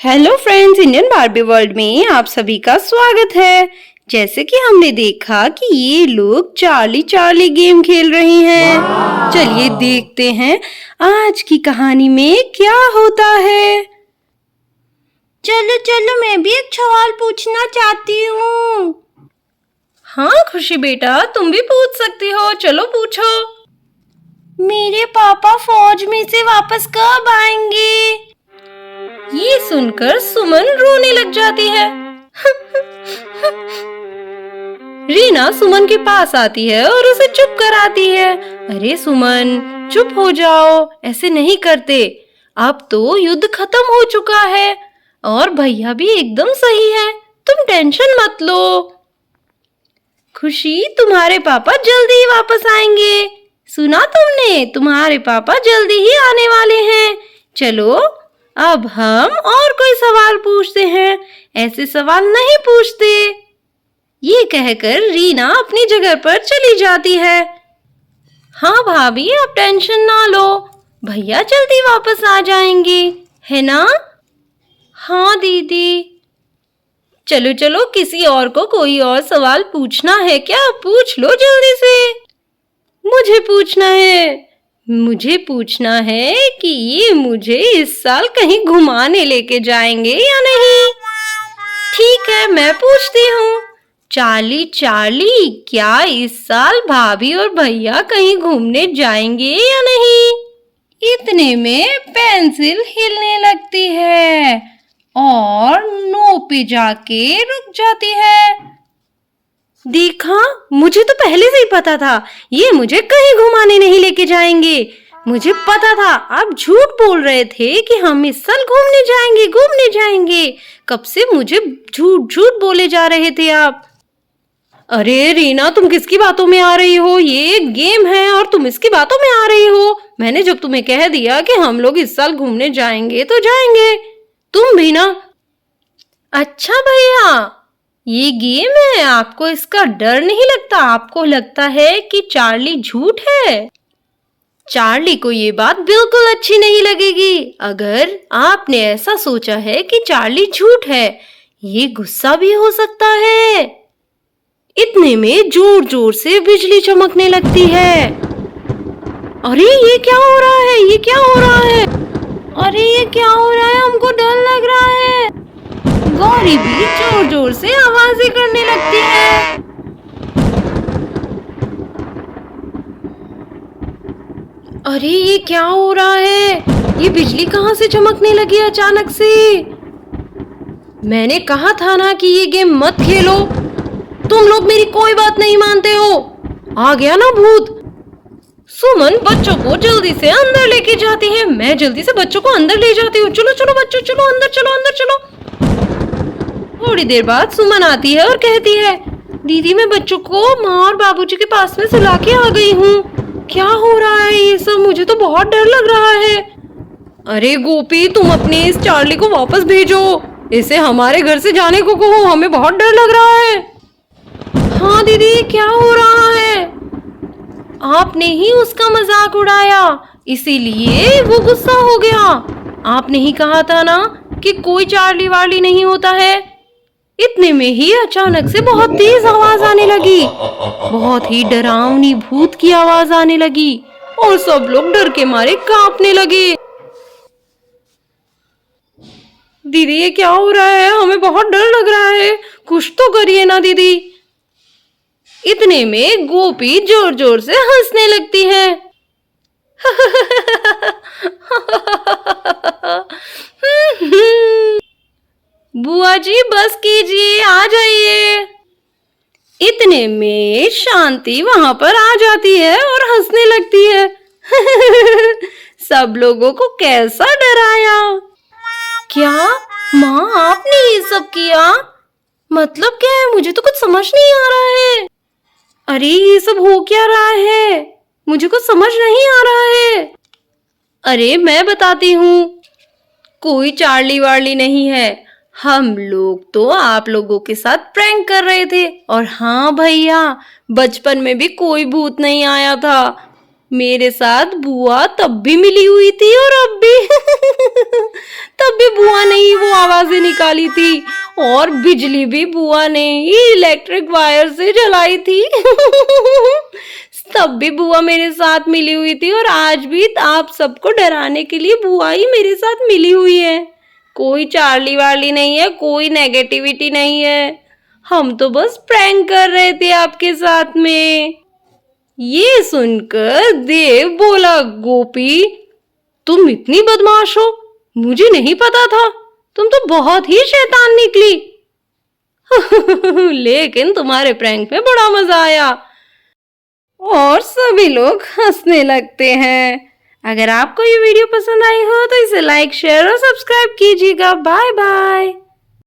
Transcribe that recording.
Hello friends, Indian Barbie world में आप सभी का स्वागत है। जैसे कि हमने देखा कि ये लोग चार्ली चार्ली गेम खेल रहे हैं। चलिए देखते हैं आज की कहानी में क्या होता है। चलो चलो, मैं भी एक सवाल पूछना चाहती हूँ। हाँ खुशी बेटा, तुम भी पूछ सकती हो, चलो पूछो। मेरे पापा फौज में से वापस कब आएंगे? ये सुनकर सुमन रोने लग जाती है। रीना सुमन के पास आती है और उसे चुप कराती है। अरे सुमन, चुप हो जाओ, ऐसे नहीं करते। अब तो युद्ध खत्म हो चुका है और भैया भी एकदम सही है, तुम टेंशन मत लो। खुशी, तुम्हारे पापा जल्दी ही वापस आएंगे। सुना तुमने, तुम्हारे पापा जल्दी ही आने वाले हैं। चलो अब हम और कोई सवाल पूछते हैं, ऐसे सवाल नहीं पूछते। ये कहकर रीना अपनी जगह पर चली जाती है। हाँ भाभी, आप टेंशन ना लो, भैया जल्दी वापस आ जाएंगे, है ना? हाँ दीदी। चलो चलो, किसी और को कोई और सवाल पूछना है क्या? पूछ लो जल्दी से। मुझे पूछना है कि ये मुझे इस साल कहीं घुमाने लेके जाएंगे या नहीं। ठीक है, मैं पूछती हूँ। चार्ली चार्ली, क्या इस साल भाभी और भैया कहीं घूमने जाएंगे या नहीं? इतने में पेंसिल हिलने लगती है और नो पे जाके रुक जाती है। देखा, मुझे तो पहले से ही पता था ये मुझे कहीं घुमाने नहीं लेके जाएंगे। मुझे पता था आप झूठ बोल रहे थे कि हम इस साल घूमने जाएंगे। कब से मुझे झूठ झूठ बोले जा रहे थे आप। अरे रीना, तुम किसकी बातों में आ रही हो? ये एक गेम है और तुम इसकी बातों में आ रही हो। मैंने जब तुम्हें कह दिया कि हम लोग इस साल घूमने जाएंगे तो जाएंगे, तुम भी ना। अच्छा भैया, ये गेम है, आपको इसका डर नहीं लगता? आपको लगता है कि चार्ली झूठ है? चार्ली को ये बात बिल्कुल अच्छी नहीं लगेगी अगर आपने ऐसा सोचा है कि चार्ली झूठ है। ये गुस्सा भी हो सकता है। इतने में जोर जोर से बिजली चमकने लगती है। अरे ये क्या हो रहा है? हमको डर लग रहा है। गौरी भी जोर जोर से आवाजें करने लगती है। अरे ये क्या हो रहा है? ये बिजली कहाँ से चमकने लगी अचानक से? मैंने कहा था ना कि ये गेम मत खेलो। तुम लोग मेरी कोई बात नहीं मानते हो। आ गया ना भूत। सुमन बच्चों को जल्दी से अंदर लेके जाती है। मैं जल्दी से बच्चों को अंदर ले जाती हूँ। चलो चलो बच्चों, चलो अंदर चलो। थोड़ी देर बाद सुमन आती है और कहती है, दीदी मैं बच्चों को माँ और बाबूजी के पास में सुला के आ गई हूँ। क्या हो रहा है ये सब? मुझे तो बहुत डर लग रहा है। अरे गोपी, तुम अपने इस चार्ली को वापस भेजो। इसे हमारे घर से जाने को कहो, हमें बहुत डर लग रहा है। हाँ दीदी, क्या हो रहा है? आपने ही उसका मजाक उड़ाया, इसीलिए वो गुस्सा हो गया। आपने ही कहा था ना कि कोई चार्ली वार्ली नहीं होता है। इतने में ही अचानक से बहुत तेज आवाज आने लगी। बहुत ही डरावनी भूत की आवाज आने लगी और सब लोग डर के मारे कांपने लगे। दीदी ये क्या हो रहा है? हमें बहुत डर लग रहा है, कुछ तो करिए ना दीदी। इतने में गोपी जोर जोर से हंसने लगती है। बुआ जी बस कीजिए, आ जाइए। इतने में शांति वहां पर आ जाती है और हंसने लगती है। सब लोगों को कैसा डराया। क्या माँ, आपने ये सब किया? मतलब क्या है? मुझे तो कुछ समझ नहीं आ रहा है। अरे ये सब हो क्या रहा है? मुझे कुछ समझ नहीं आ रहा है। अरे मैं बताती हूँ, कोई चार्ली वार्ली नहीं है। हम लोग तो आप लोगों के साथ प्रैंक कर रहे थे। और हाँ भैया, बचपन में भी कोई भूत नहीं आया था। मेरे साथ बुआ तब भी मिली हुई थी और अब भी तब भी बुआ ने ही वो आवाजें निकाली थी और बिजली भी बुआ ने ही इलेक्ट्रिक वायर से जलाई थी। तब भी बुआ मेरे साथ मिली हुई थी और आज भी आप सबको डराने के लिए बुआ ही मेरे साथ मिली हुई है। कोई चार्ली वार्ली नहीं है, कोई नेगेटिविटी नहीं है। हम तो बस प्रैंक कर रहे थे आपके साथ में। ये सुनकर देव बोला, गोपी तुम इतनी बदमाश हो, मुझे नहीं पता था, तुम तो बहुत ही शैतान निकली। लेकिन तुम्हारे प्रैंक में बड़ा मजा आया। और सभी लोग हंसने लगते हैं। अगर आपको ये वीडियो पसंद आई हो तो इसे लाइक, शेयर और सब्सक्राइब कीजिएगा। Bye bye.